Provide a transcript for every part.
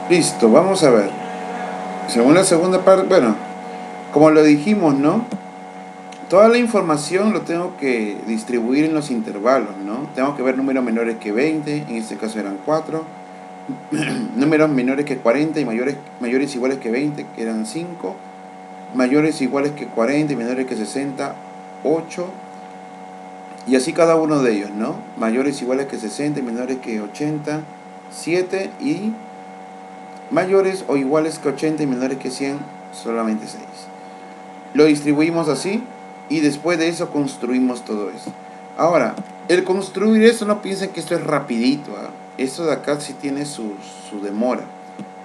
Listo, vamos a ver. Según la segunda parte, bueno, como lo dijimos, ¿no? Toda la información lo tengo que distribuir en los intervalos, ¿no? Tengo que ver números menores que 20, en este caso eran 4, números menores que 40 y mayores iguales que 20, que eran 5, mayores iguales que 40 y menores que 60, 8, y así cada uno de ellos, ¿no? Mayores iguales que 60 y menores que 80, 7, y mayores o iguales que 80 y menores que 100, solamente 6. Lo distribuimos así y después de eso construimos todo eso. Ahora, el construir eso, no piensen que esto es rapidito, ¿eh? Esto de acá sí tiene su demora,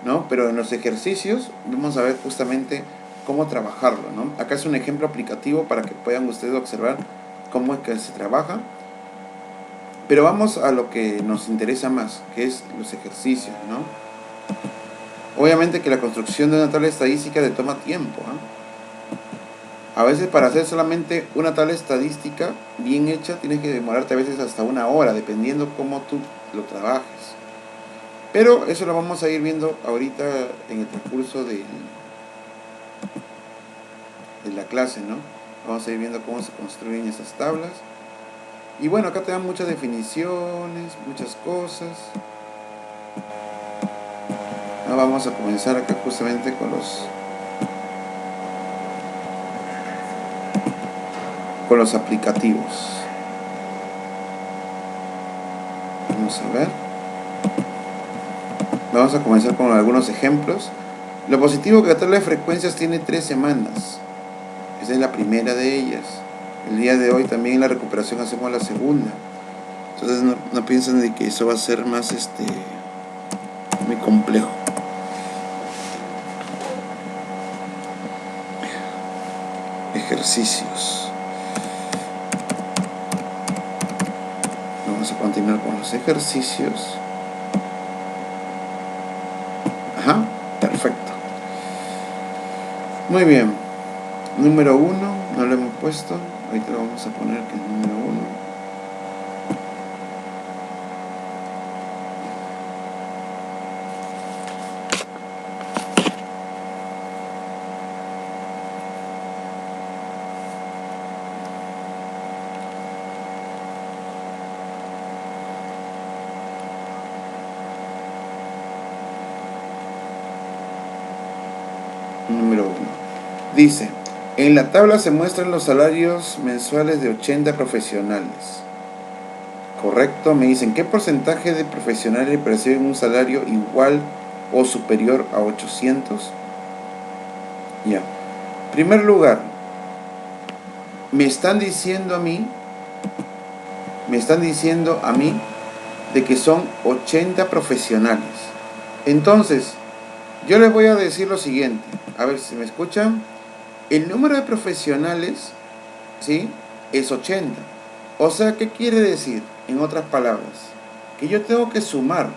¿no? Pero en los ejercicios vamos a ver justamente cómo trabajarlo, ¿no? Acá es un ejemplo aplicativo para que puedan ustedes observar cómo es que se trabaja. Pero vamos a lo que nos interesa más, que es los ejercicios, ¿no? Obviamente que la construcción de una tabla estadística le toma tiempo, ¿eh? A veces para hacer solamente una tabla estadística bien hecha tienes que demorarte a veces hasta una hora, dependiendo cómo tú lo trabajes. Pero eso lo vamos a ir viendo ahorita en el transcurso de la clase, ¿no? Vamos a ir viendo cómo se construyen esas tablas. Y bueno, acá te dan muchas definiciones, muchas cosas. Ahora vamos a comenzar acá justamente con los aplicativos. Vamos a ver. Vamos a comenzar con algunos ejemplos. Lo positivo es que la tabla de frecuencias tiene 3 semanas. Esa es la primera de ellas. El día de hoy también en la recuperación hacemos la segunda. Entonces no piensen de que eso va a ser más muy complejo. Ejercicios. Vamos a continuar con los ejercicios. Ajá, perfecto. Muy bien. Número 1, no lo hemos puesto. Ahorita lo vamos a poner que es número 1. Número 1. Dice, en la tabla se muestran los salarios mensuales de 80 profesionales. Correcto, me dicen, ¿qué porcentaje de profesionales perciben un salario igual o superior a 800? Ya. En primer lugar, me están diciendo a mí de que son 80 profesionales. Entonces, yo les voy a decir lo siguiente, a ver si me escuchan. El número de profesionales, ¿sí?, es 80. O sea, ¿qué quiere decir? En otras palabras, que yo tengo que sumar.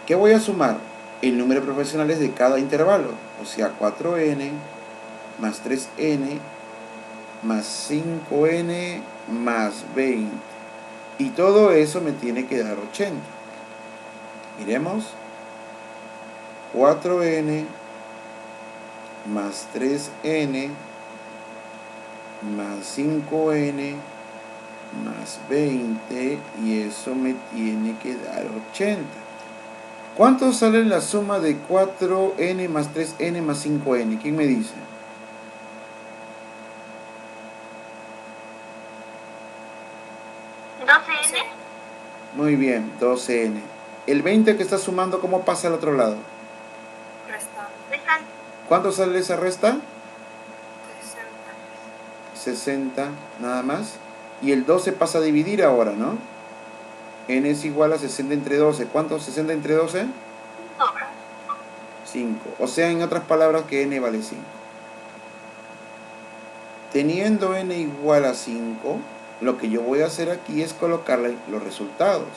¿Qué voy a sumar? El número de profesionales de cada intervalo. O sea, 4n más 3n más 5n más 20. Y todo eso me tiene que dar 80. Miremos. 4n más 3n más 5n más 20, y eso me tiene que dar 80. ¿Cuánto sale la suma de 4n más 3n más 5n? ¿Quién me dice? Muy bien, 12n. El 20 que está sumando, ¿cómo pasa al otro lado? Restando. ¿Cuánto sale esa resta? 60, nada más. Y el 12 pasa a dividir ahora, ¿no? N es igual a 60 entre 12. ¿Cuánto es 60 entre 12? 5. O sea, en otras palabras, que n vale 5. Teniendo n igual a 5, lo que yo voy a hacer aquí es colocarle los resultados.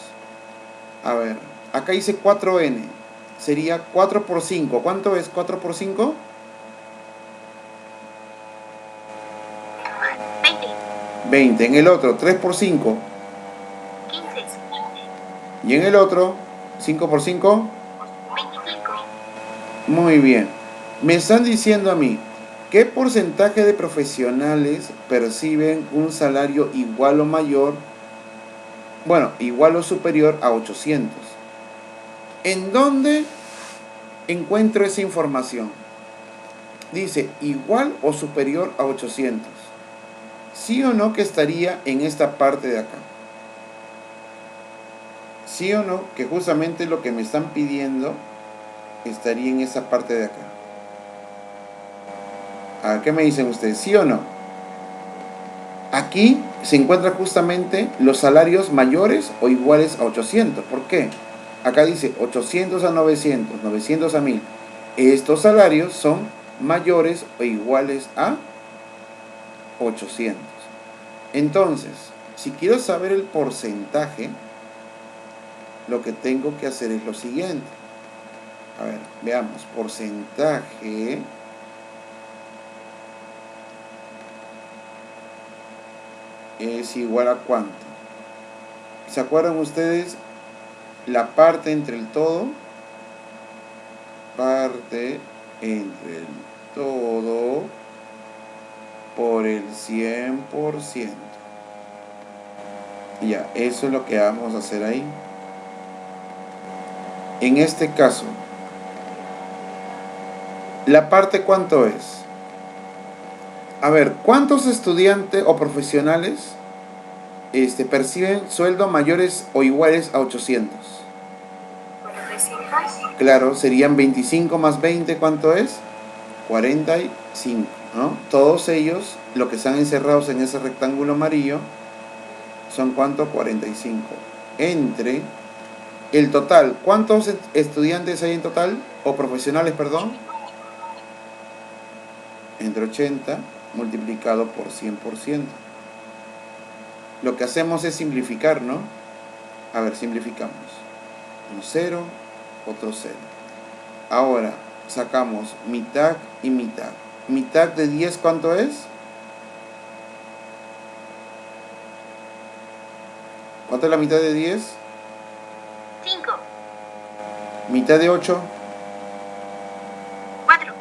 A ver, acá dice 4n. Sería 4 por 5. ¿Cuánto es 4 por 5? 20. En el otro, 3 por 5. 15. Y en el otro, 5 por 5. Muy bien. Me están diciendo a mí, ¿qué porcentaje de profesionales perciben un salario igual o mayor, bueno, igual o superior a 800? ¿En dónde encuentro esa información? Dice, igual o superior a 800. ¿Sí o no que estaría en esta parte de acá? ¿Sí o no que justamente lo que me están pidiendo estaría en esa parte de acá? ¿A qué me dicen ustedes? ¿Sí o no? Aquí se encuentran justamente los salarios mayores o iguales a 800. ¿Por qué? Acá dice 800 a 900, 900 a 1000. Estos salarios son mayores o iguales a 800. Entonces, si quiero saber el porcentaje, lo que tengo que hacer es lo siguiente. A ver, veamos. Porcentaje es igual a ¿cuánto? ¿Se acuerdan ustedes la parte entre el todo? Parte entre el todo por el 100%. Ya, eso es lo que vamos a hacer ahí. En este caso, ¿la parte cuánto es? A ver, ¿cuántos estudiantes o profesionales perciben sueldos mayores o iguales a 800? 45. Claro, serían 25 más 20, ¿cuánto es? 45, ¿no? Todos ellos, lo que están encerrados en ese rectángulo amarillo, son ¿cuánto? 45. Entre el total, ¿cuántos estudiantes hay en total? O profesionales, perdón. Entre 80 multiplicado por 100%. Lo que hacemos es simplificar, ¿no? A ver, simplificamos. Un 0, otro 0. Ahora sacamos mitad y mitad. Mitad de 10, ¿cuánto es? ¿Cuánto es la mitad de 10? 5. Mitad de 8. 4.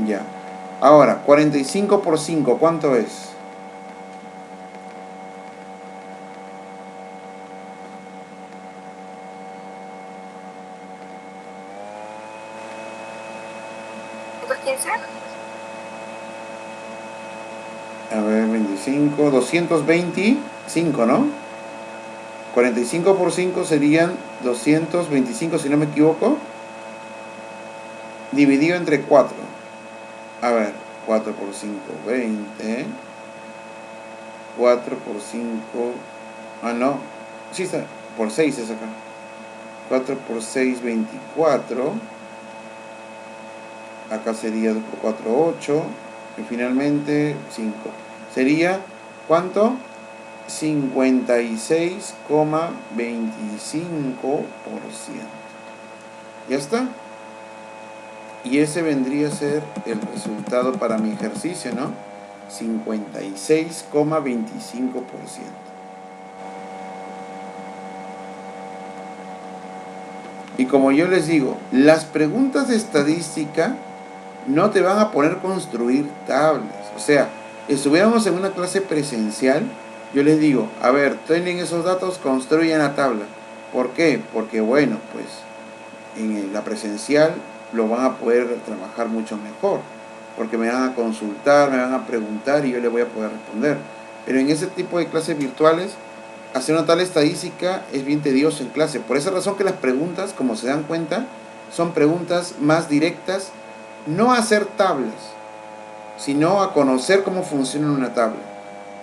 Ya. Ahora, 45 por 5, ¿cuánto es? A ver, 25, 225, ¿no? 45 por 5 serían 225, si no me equivoco. Dividido entre 4. A ver, 4 por 5, 20. 4 por 5. Ah, no. Sí está. Por 6 es acá. 4 por 6, 24. Acá sería 2 por 4, 8. Y finalmente 5. Sería, ¿cuánto? 56,25%. ¿Ya está? Y ese vendría a ser el resultado para mi ejercicio, ¿no? 56,25%. Y como yo les digo, las preguntas de estadística no te van a poner a construir tablas. O sea, estuviéramos en una clase presencial, yo les digo, a ver, tienen esos datos, construyan la tabla. ¿Por qué? Porque bueno, pues en la presencial lo van a poder trabajar mucho mejor. Porque me van a consultar, me van a preguntar y yo les voy a poder responder. Pero en ese tipo de clases virtuales, hacer una tal estadística es bien tedioso en clase. Por esa razón que las preguntas, como se dan cuenta, son preguntas más directas, no a hacer tablas, sino a conocer cómo funciona una tabla,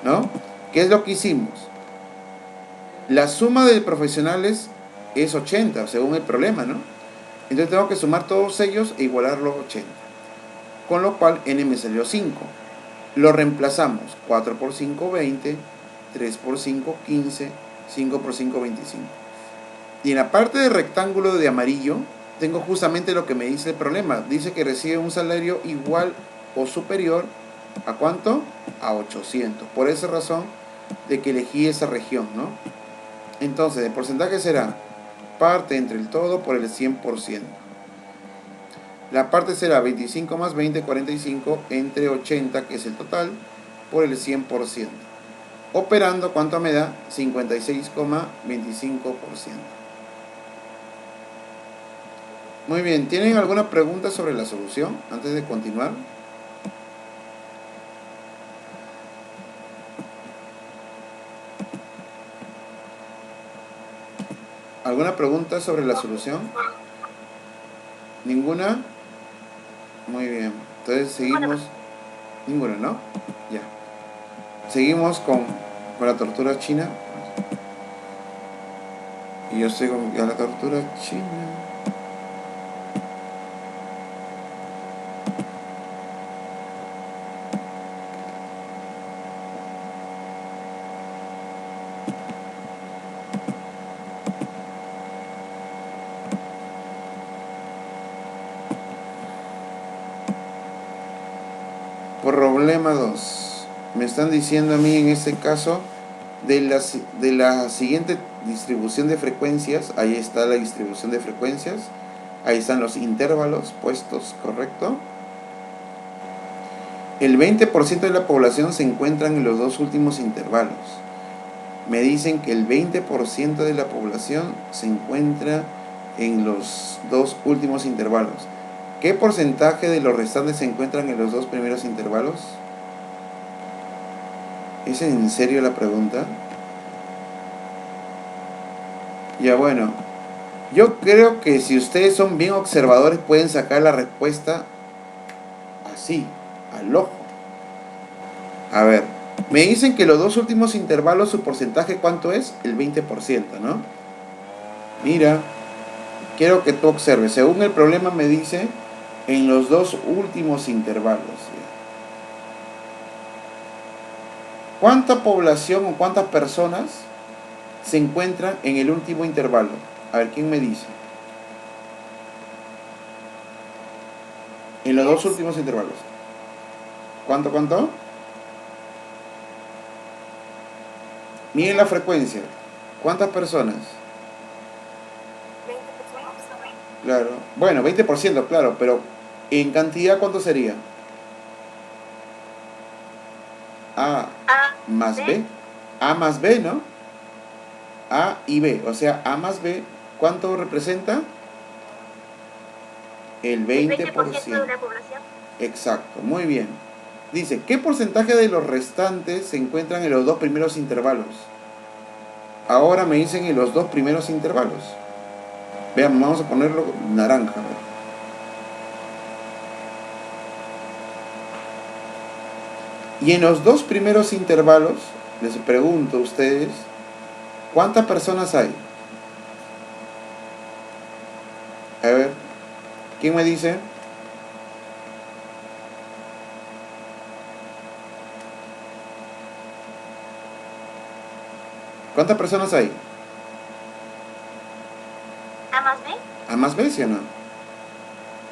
¿no? ¿Qué es lo que hicimos? La suma de profesionales es 80, según el problema, ¿no? Entonces tengo que sumar todos ellos e igualar los 80. Con lo cual n me salió 5. Lo reemplazamos. 4 por 5, 20. 3 por 5, 15. 5 por 5, 25. Y en la parte de rectángulo de amarillo tengo justamente lo que me dice el problema. Dice que recibe un salario igual o superior ¿a cuánto? A 800. Por esa razón de que elegí esa región, ¿no? Entonces, el porcentaje será parte entre el todo por el 100%. La parte será 25 más 20, 45, entre 80, que es el total, por el 100%. Operando, ¿cuánto me da? 56,25%. Muy bien, ¿tienen alguna pregunta sobre la solución antes de continuar? ¿Alguna pregunta sobre la solución? ¿Ninguna? Muy bien. Entonces seguimos. Ninguna, ¿no? Ya. Seguimos con la tortura china. Y yo estoy con la tortura china. Problema 2. Me están diciendo a mí en este caso de la siguiente distribución de frecuencias. Ahí está la distribución de frecuencias. Ahí están los intervalos puestos, ¿correcto? El 20% de la población se encuentran en los dos últimos intervalos. Me dicen que el 20% de la población se encuentra en los dos últimos intervalos. ¿Qué porcentaje de los restantes se encuentran en los dos primeros intervalos? ¿Es en serio la pregunta? Ya bueno, yo creo que si ustedes son bien observadores pueden sacar la respuesta así, al ojo. A ver, me dicen que los dos últimos intervalos, su porcentaje, ¿cuánto es? El 20%, ¿no? Mira, quiero que tú observes. Según el problema me dice, en los dos últimos intervalos. ¿Cuánta población o cuántas personas se encuentran en el último intervalo? A ver, ¿quién me dice? En los dos últimos intervalos. ¿Cuánto? Miren la frecuencia. ¿Cuántas personas? 20 personas. Claro. Bueno, 20%, claro, pero en cantidad, ¿cuánto sería? A más B. A más B, ¿no? A y B. O sea, A más B, ¿cuánto representa? El 20%. El 20% de la población. Exacto, muy bien. Dice, ¿qué porcentaje de los restantes se encuentran en los dos primeros intervalos? Ahora me dicen en los dos primeros intervalos. Vean, vamos a ponerlo naranja. Y en los dos primeros intervalos, les pregunto a ustedes, ¿cuántas personas hay? A ver, ¿quién me dice? ¿Cuántas personas hay? A más B. ¿A más B, sí o no?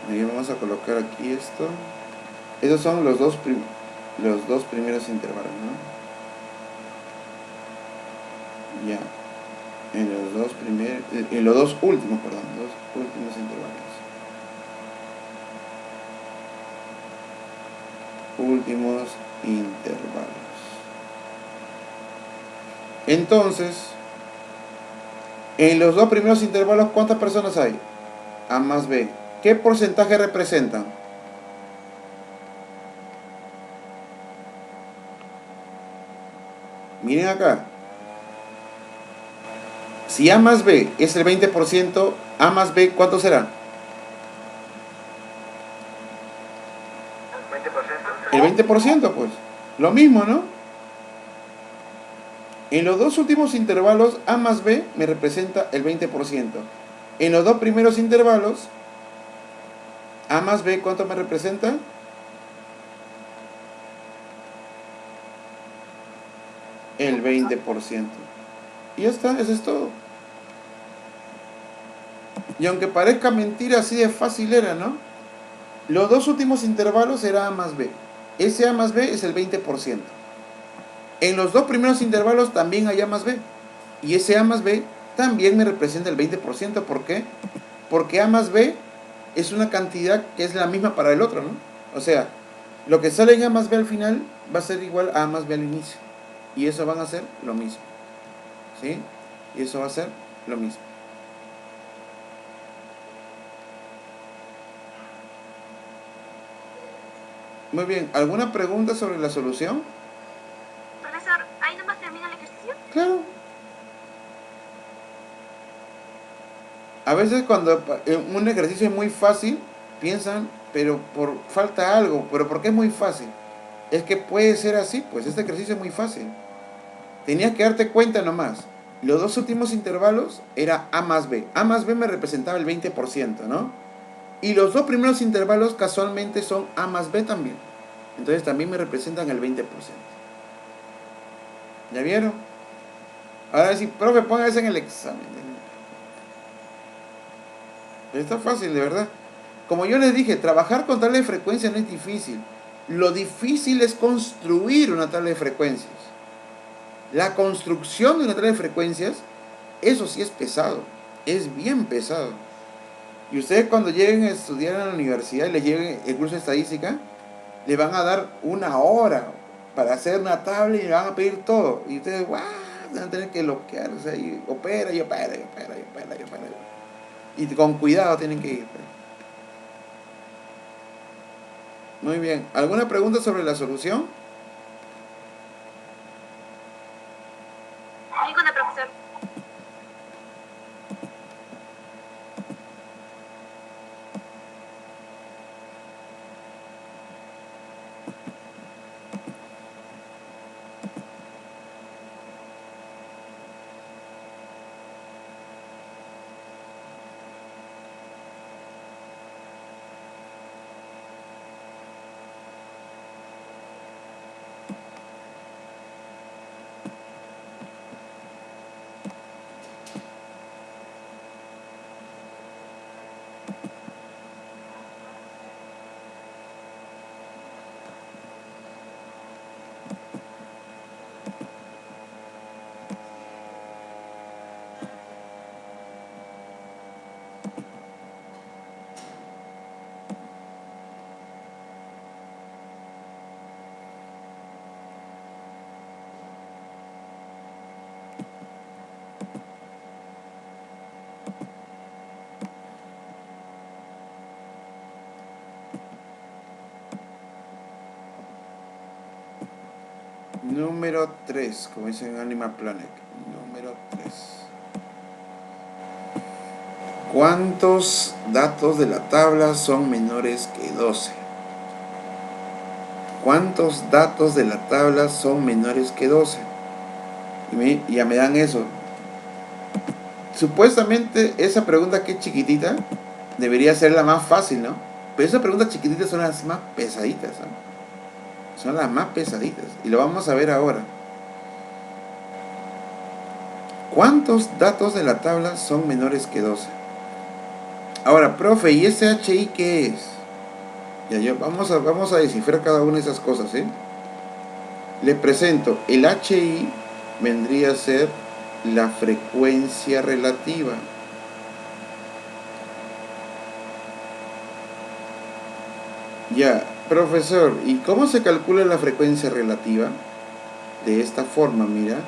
Ahí vamos a colocar aquí esto. Esos son los dos primeros intervalos, ¿no? Ya. En los dos últimos intervalos. Últimos intervalos. Entonces, en los dos primeros intervalos, ¿cuántas personas hay? A más B. ¿Qué porcentaje representan? Miren acá. Si A más B es el 20%, A más B, ¿cuánto será? El 20%, pues. Lo mismo, ¿no? En los dos últimos intervalos, A más B me representa el 20%. En los dos primeros intervalos, A más B, ¿cuánto me representa? El 20%. Y ya está, eso es todo. Y aunque parezca mentira, así de fácil era, ¿no? Los dos últimos intervalos era A más B. Ese A más B es el 20%. En los dos primeros intervalos también hay A más B. Y ese A más B también me representa el 20%. ¿Por qué? Porque A más B es una cantidad que es la misma para el otro, ¿no? O sea, lo que sale en A más B al final va a ser igual a A más B al inicio. Y eso van a ser lo mismo. ¿Sí? Y eso va a ser lo mismo. Muy bien. ¿Alguna pregunta sobre la solución? Profesor, ¿ahí nomás termina el ejercicio? Claro. A veces cuando un ejercicio es muy fácil, piensan, pero por falta algo. ¿Pero por qué es muy fácil? Es que puede ser así, pues este ejercicio es muy fácil. Tenías que darte cuenta nomás. Los dos últimos intervalos era A más B. A más B me representaba el 20%, ¿no? Y los dos primeros intervalos casualmente son A más B también. Entonces también me representan el 20%. ¿Ya vieron? Ahora sí, profe, póngase en el examen. Está fácil, de verdad. Como yo les dije, trabajar con tabla de frecuencias no es difícil. Lo difícil es construir una tabla de frecuencias. La construcción de una tabla de frecuencias, eso sí es pesado. Es bien pesado. Y ustedes cuando lleguen a estudiar en la universidad y les llegue el curso de estadística, le van a dar una hora para hacer una tabla y le van a pedir todo. Y ustedes, ¡guau! Van a tener que bloquear. O sea, y opera, y opera, y opera, y opera, y opera. Y con cuidado tienen que ir. Muy bien. ¿Alguna pregunta sobre la solución? Ninguna, profesor. Número 3, como dice en Animal Planet. Número 3. ¿Cuántos datos de la tabla son menores que 12? ¿Cuántos datos de la tabla son menores que 12? Y ya me dan eso. Supuestamente esa pregunta que es chiquitita debería ser la más fácil, ¿no? Pero esas preguntas chiquititas son las más pesaditas, ¿no? Son las más pesaditas. Y lo vamos a ver ahora. ¿Cuántos datos de la tabla son menores que 12? Ahora, profe, ¿y ese HI qué es? Ya, vamos a descifrar cada una de esas cosas, ¿eh? Les presento, el HI vendría a ser la frecuencia relativa. Ya, profesor, ¿y cómo se calcula la frecuencia relativa? De esta forma, mira.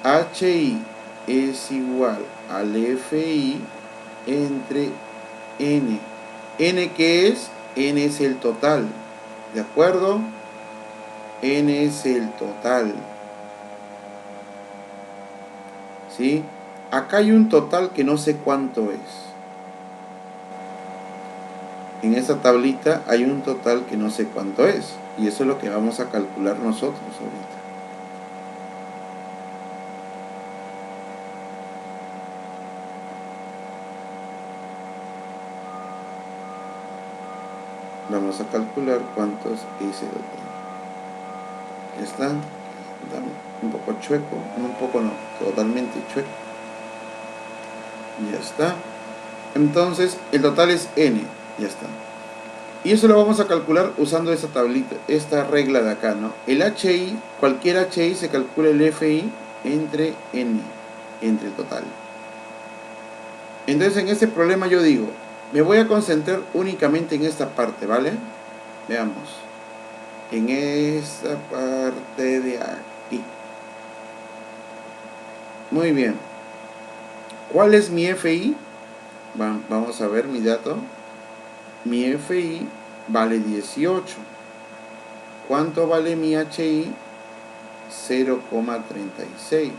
HI es igual al FI entre N. ¿N qué es? N es el total. ¿De acuerdo? N es el total. ¿Sí? Acá hay un total que no sé cuánto es. En esta tablita hay un total que no sé cuánto es. Y eso es lo que vamos a calcular nosotros ahorita. Vamos a calcular cuánto es ese total. Ya está. Un poco chueco. Un poco no. Totalmente chueco. Ya está. Entonces el total es N. Ya está. Y eso lo vamos a calcular usando esta tablita, esta regla de acá, ¿no? El HI, cualquier HI se calcula el FI entre N, entre el total. Entonces en este problema yo digo, Me voy a concentrar únicamente en esta parte, ¿vale? Veamos. En esta parte de aquí. Muy bien. ¿Cuál es mi FI? Vamos a ver mi dato. Mi FI vale 18. ¿Cuánto vale mi HI? 0,36.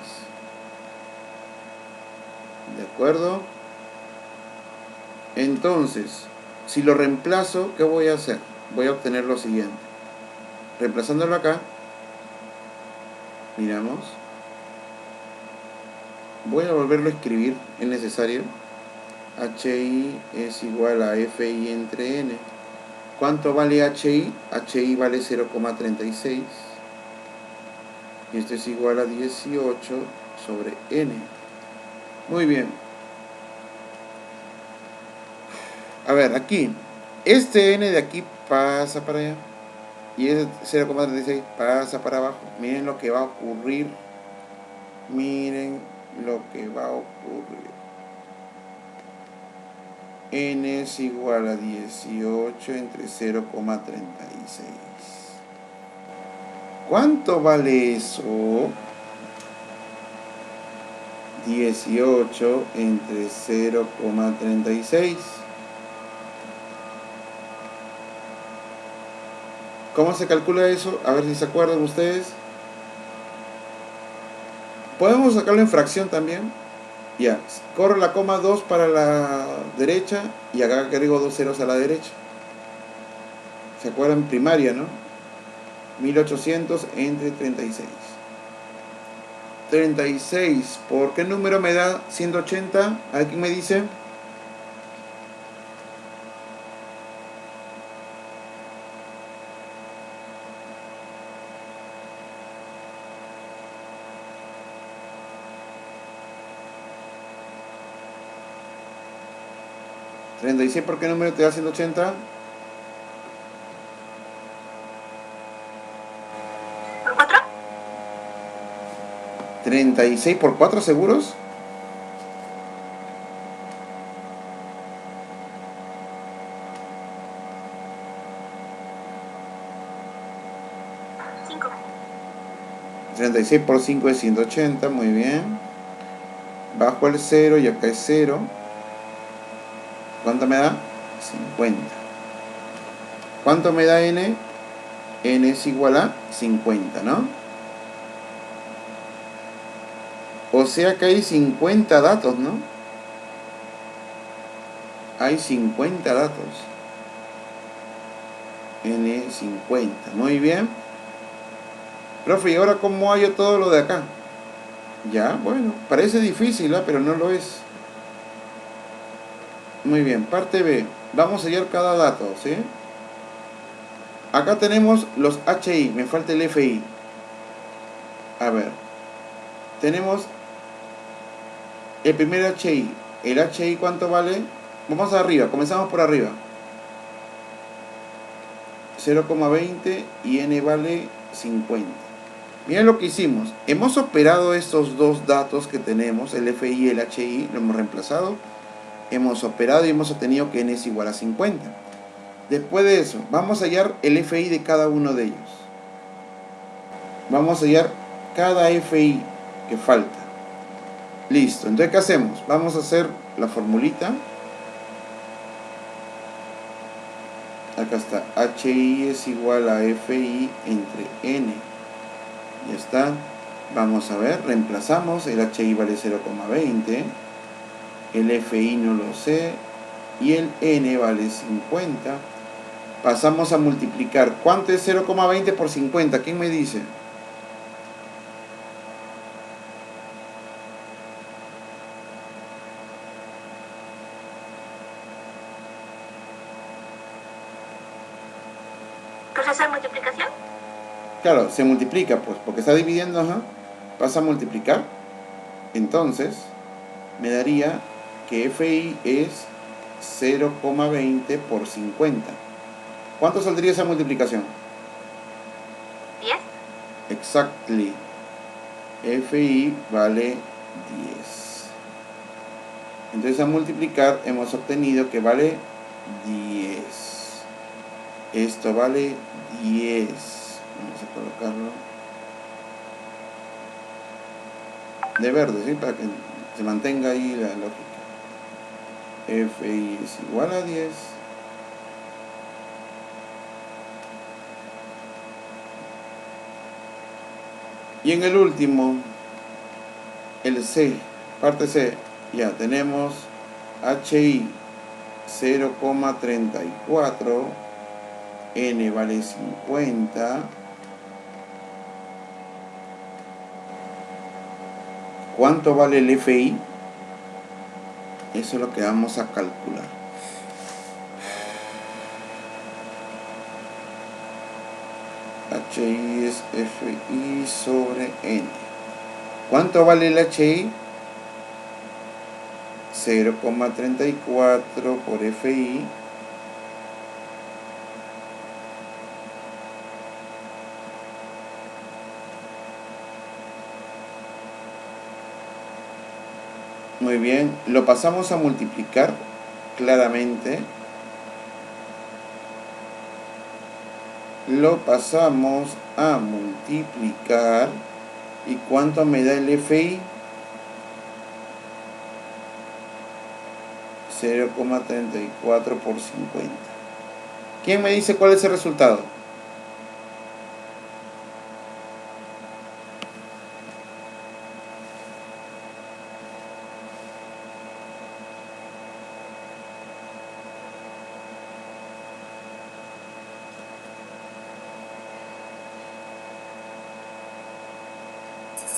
¿De acuerdo? Entonces, si lo reemplazo, ¿qué voy a hacer? Voy a obtener lo siguiente. Reemplazándolo acá, miramos. Voy a volverlo a escribir, es necesario. HI es igual a FI entre N. ¿Cuánto vale HI? HI vale 0,36. Y esto es igual a 18 sobre N. Muy bien. A ver, aquí. Este N de aquí pasa para allá. Y ese 0,36 pasa para abajo. Miren lo que va a ocurrir. Miren lo que va a ocurrir. N es igual a 18 entre 0,36. ¿Cuánto vale eso? 18 entre 0,36. ¿Cómo se calcula eso? A ver si se acuerdan ustedes. Podemos sacarlo en fracción también. Ya, corro la coma 2 para la derecha y acá agrego 2 ceros a la derecha. ¿Se acuerdan? Primaria, ¿no? 1800 entre 36. 36, ¿por qué número me da 180? ¿Aquí me dice? ¿36 por qué número te da 180? ¿Por 4? 36 por 4, ¿seguros? ¿5? 36 por 5 es 180, muy bien. Bajo el 0 y acá es 0. ¿Cuánto me da? 50. ¿Cuánto me da n? N es igual a 50, ¿no? O sea que hay 50 datos, ¿no? Hay 50 datos. N 50, muy bien. Profe, ¿y ahora cómo hallo todo lo de acá? Ya, bueno, parece difícil, ¿eh? Pero no lo es. Muy bien, parte B. Vamos a hallar cada dato, ¿sí? Acá tenemos los HI, me falta el FI. A ver, tenemos el primer HI. ¿El HI cuánto vale? Vamos arriba, comenzamos por arriba. 0,20 y N vale 50. Miren lo que hicimos. Hemos operado estos dos datos que tenemos, el FI y el HI, lo hemos reemplazado. Hemos operado y hemos obtenido que N es igual a 50. Después de eso, vamos a hallar el FI de cada uno de ellos. Vamos a hallar cada FI que falta. Listo, entonces ¿qué hacemos? Vamos a hacer la formulita. Acá está, HI es igual a FI entre N. Ya está. Vamos a ver, reemplazamos, el HI vale 0,20. El FI no lo sé. Y el N vale 50. Pasamos a multiplicar. ¿Cuánto es 0,20 por 50? ¿Quién me dice? ¿Profesor, multiplicación? Claro, se multiplica, pues, porque está dividiendo, ajá. Pasa a multiplicar. Entonces, me daría que FI es 0,20 por 50. ¿Cuánto saldría esa multiplicación? 10. Exactly. FI vale 10. Entonces al multiplicar hemos obtenido que vale 10. Esto vale 10. Vamos a colocarlo de verde, ¿sí? Para que se mantenga ahí la lógica. FI es igual a 10. Y en el último, el C, parte C, ya tenemos HI 0,34, N vale 50. ¿Cuánto vale el FI? Eso es lo que vamos a calcular. HI es FI sobre N. ¿Cuánto vale el HI? 0,34 por FI. Muy bien, lo pasamos a multiplicar claramente. Lo pasamos a multiplicar. ¿Y cuánto me da el FI? 0,34 por 50. ¿Quién me dice cuál es el resultado?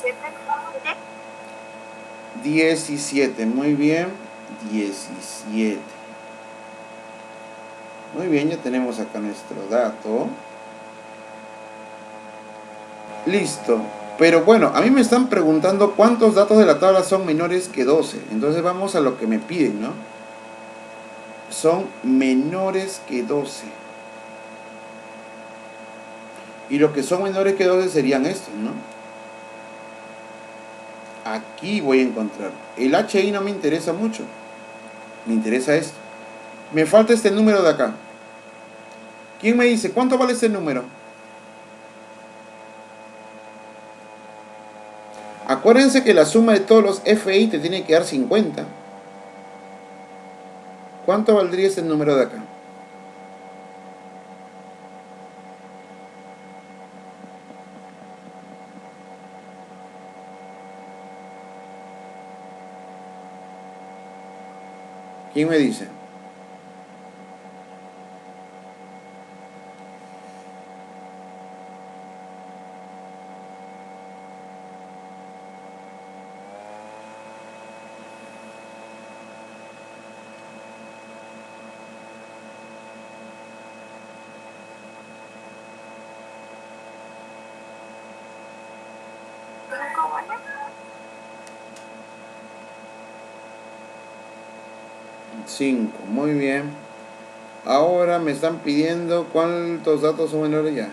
¿17? 17, muy bien, 17. Muy bien, ya tenemos acá nuestro dato. Listo. Pero bueno, a mí me están preguntando cuántos datos de la tabla son menores que 12. Entonces vamos a lo que me piden, ¿no? Son menores que 12. Y lo que son menores que 12 serían estos, ¿no? Aquí voy a encontrar. El HI no me interesa mucho. Me interesa esto. Me falta este número de acá. ¿Quién me dice cuánto vale este número? Acuérdense que la suma de todos los FI te tiene que dar 50. ¿Cuánto valdría este número de acá? ¿Quién me dice? ¿5 vale? 5, muy bien. Ahora me están pidiendo cuántos datos son menores ya.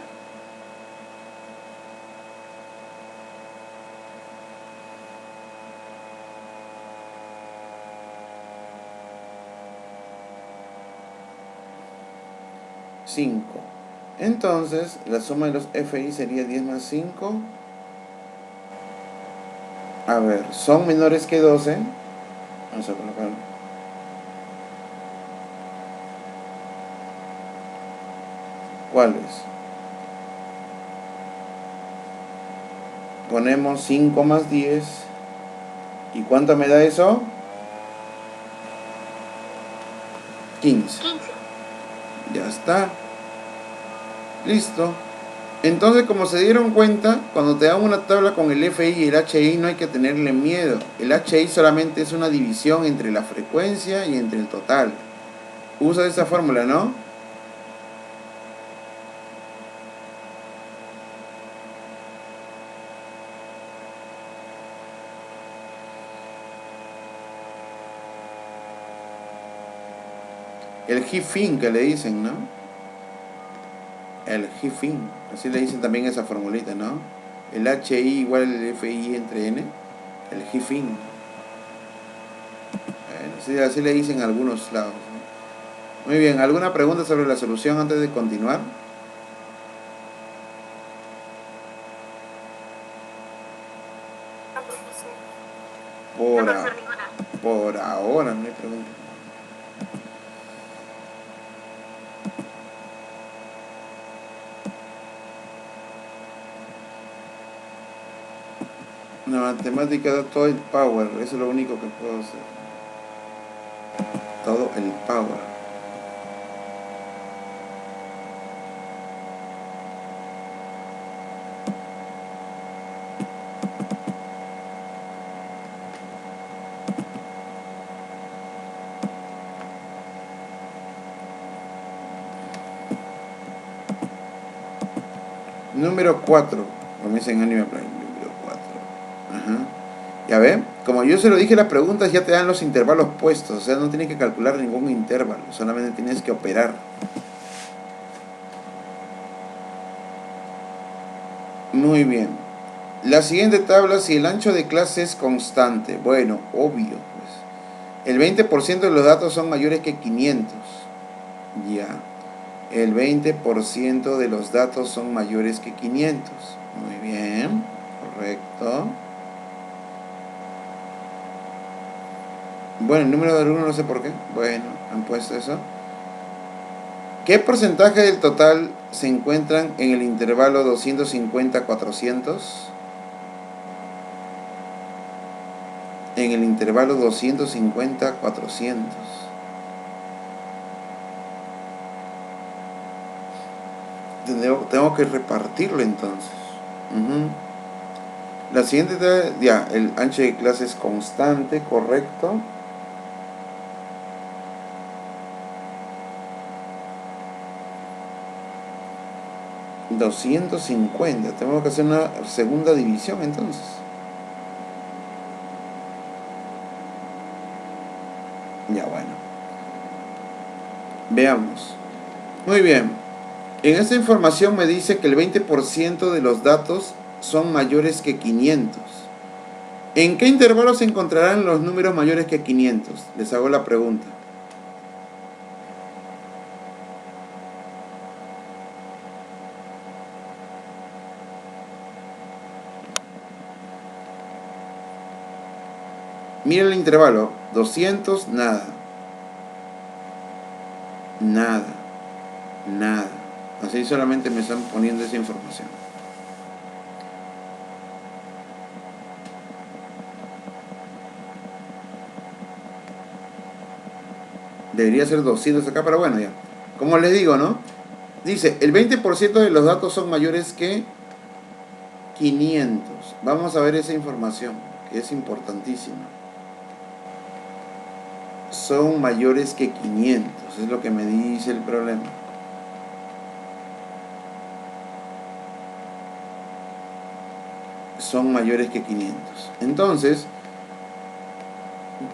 Cinco. Entonces, la suma de los FI sería 10 más 5. A ver, son menores que 12. Vamos a colocarlo. ¿Cuáles? Ponemos 5 más 10. ¿Y cuánto me da eso? 15. 15. Ya está. Listo. Entonces, como se dieron cuenta, cuando te dan una tabla con el FI y el HI no hay que tenerle miedo. El HI solamente es una división entre la frecuencia y entre el total. Usa esa fórmula, ¿no? El GFIN que le dicen, ¿no? El GFIN. Así le dicen también esa formulita, ¿no? El HI igual al FI entre N. El GFIN. Bueno, Sí, así le dicen en algunos lados, ¿no? Muy bien, ¿alguna pregunta sobre la solución antes de continuar? No, profesor. No, Por, profesor, ninguna. por ahora no hay pregunta. La matemática da todo el power, eso es lo único que puedo hacer. Todo el power. Número 4. Comienza en Anime Prime. Número 4. Ajá. Ya ven, como yo se lo dije, las preguntas ya te dan los intervalos puestos. O sea, no tienes que calcular ningún intervalo. Solamente tienes que operar. Muy bien. La siguiente tabla, si el ancho de clase es constante. Bueno, obvio, pues. El 20% de los datos son mayores que 500. Ya. El 20% de los datos son mayores que 500. Muy bien. Correcto. Bueno, el número de alumnos no sé por qué. Bueno, han puesto eso. ¿Qué porcentaje del total se encuentran en el intervalo 250-400? En el intervalo 250-400. Tengo que repartirlo entonces. La siguiente, ya, el ancho de clase es constante, correcto. $250. Tengo que hacer una segunda división entonces. Ya, bueno. Veamos. Muy bien. En esta información me dice que el 20% de los datos son mayores que 500. ¿En qué intervalo se encontrarán los números mayores que 500? Les hago la pregunta. Miren el intervalo. 200, nada. Nada. Nada. Así solamente me están poniendo esa información. Debería ser 200 acá, pero bueno, ya. Como les digo, ¿no? Dice, el 20% de los datos son mayores que 500. Vamos a ver esa información, que es importantísima. Son mayores que 500, es lo que me dice el problema. Son mayores que 500. Entonces,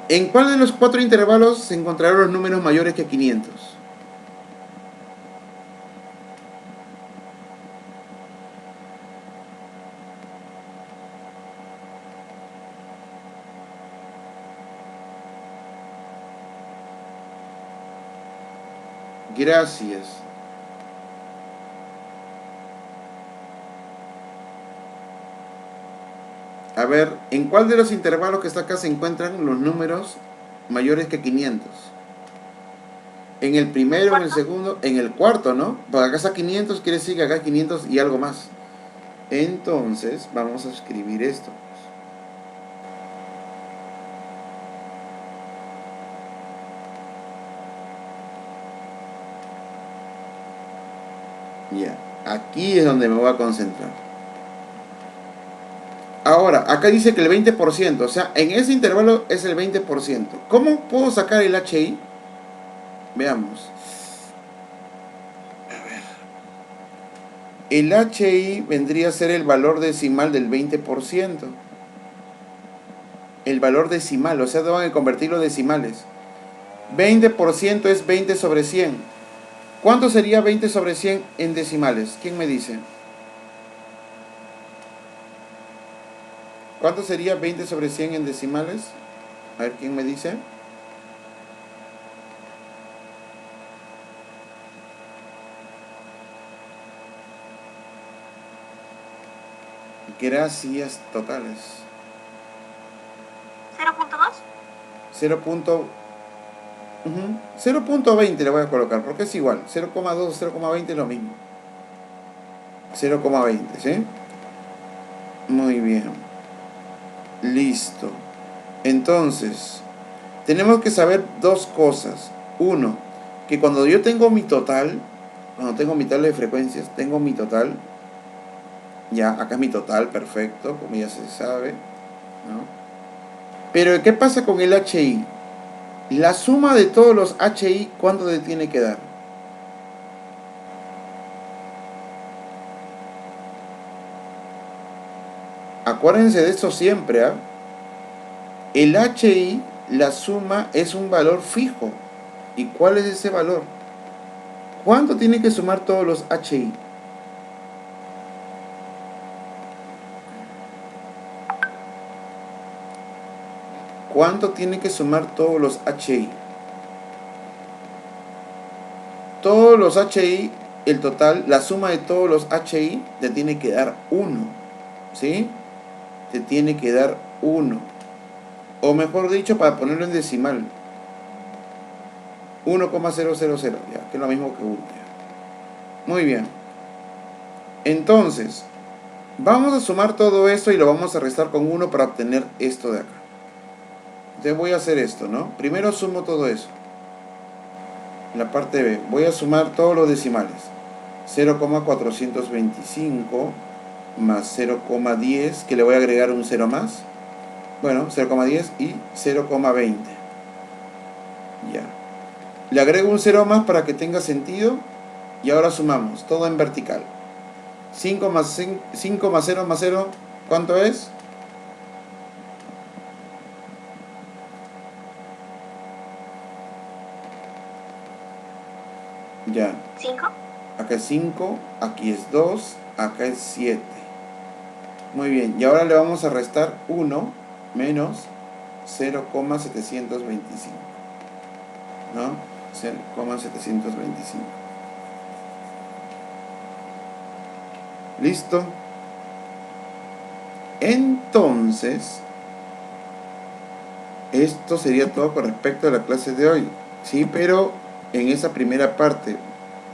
¿en cuál de los 4 intervalos se encontrarán los números mayores que 500? Gracias. A ver, ¿en cuál de los intervalos que está acá se encuentran los números mayores que 500? En el primero, en el segundo, en el cuarto, ¿no? Porque acá está 500, quiere decir que acá hay 500 y algo más. Entonces, vamos a escribir esto. Ya, aquí es donde me voy a concentrar. Ahora, acá dice que el 20%, o sea, en ese intervalo es el 20%. ¿Cómo puedo sacar el HI? Veamos. El HI vendría a ser el valor decimal del 20%. El valor decimal, o sea, van a convertirlo a decimales. 20% es 20 sobre 100. ¿Cuánto sería 20 sobre 100 en decimales? ¿Quién me dice? ¿Cuánto sería 20 sobre 100 en decimales? A ver, ¿quién me dice? Gracias totales. 0.2. 0.20 le voy a colocar, porque es igual. 0,2 o 0,20 es lo mismo. 0,20, ¿sí? Muy bien. Listo. Entonces, tenemos que saber dos cosas. Uno, que cuando yo tengo mi total, cuando tengo mi tabla de frecuencias, tengo mi total. Ya, acá es mi total, perfecto, como ya se sabe, ¿no? Pero, ¿qué pasa con el HI? La suma de todos los HI, ¿cuánto te tiene que dar? Acuérdense de esto siempre, ¿ah? El HI, la suma es un valor fijo. ¿Y cuál es ese valor? ¿Cuánto tiene que sumar todos los HI? ¿Cuánto tiene que sumar todos los HI? Todos los HI, el total, la suma de todos los HI te tiene que dar 1. ¿Sí? Te tiene que dar 1. O mejor dicho, para ponerlo en decimal, 1,000, ya, que es lo mismo que 1. Muy bien. Entonces, vamos a sumar todo esto y lo vamos a restar con 1 para obtener esto de acá. Entonces voy a hacer esto, ¿no? Primero sumo todo eso. La parte B, voy a sumar todos los decimales. 0,425 más 0,10, que le voy a agregar un 0 más. Bueno, 0,10 y 0,20. Ya. Le agrego un 0 más para que tenga sentido. Y ahora sumamos, todo en vertical. 5 más 0 más 0, ¿cuánto es? Ya. 5. Acá es 5, aquí es 2, acá es 7. Muy bien, y ahora le vamos a restar 1 menos 0,725. ¿No? 0,725. ¿Listo? Entonces, esto sería todo con respecto a la clase de hoy. Sí, pero en esa primera parte.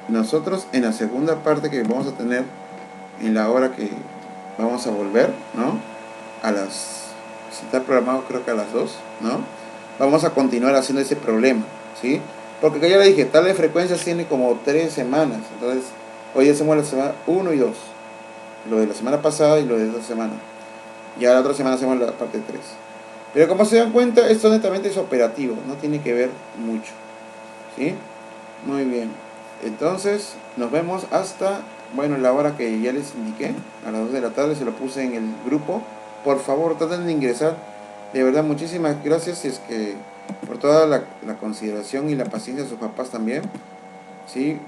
Nosotros en la segunda parte que vamos a tener en la hora que vamos a volver, ¿no? A las... Si está programado creo que a las 2, ¿no? Vamos a continuar haciendo ese problema, ¿sí? Porque que ya le dije, tal de frecuencias tiene como 3 semanas. Entonces, hoy hacemos la semana 1 y 2. Lo de la semana pasada y lo de esta semana. Ya la otra semana hacemos la parte 3. Pero como se dan cuenta, esto netamente es operativo, no tiene que ver mucho, ¿sí? Muy bien. Entonces, nos vemos hasta, bueno, la hora que ya les indiqué, a las 2 de la tarde, se lo puse en el grupo. Por favor, traten de ingresar. De verdad, muchísimas gracias y es que por toda la consideración y la paciencia de sus papás también. ¿Sí?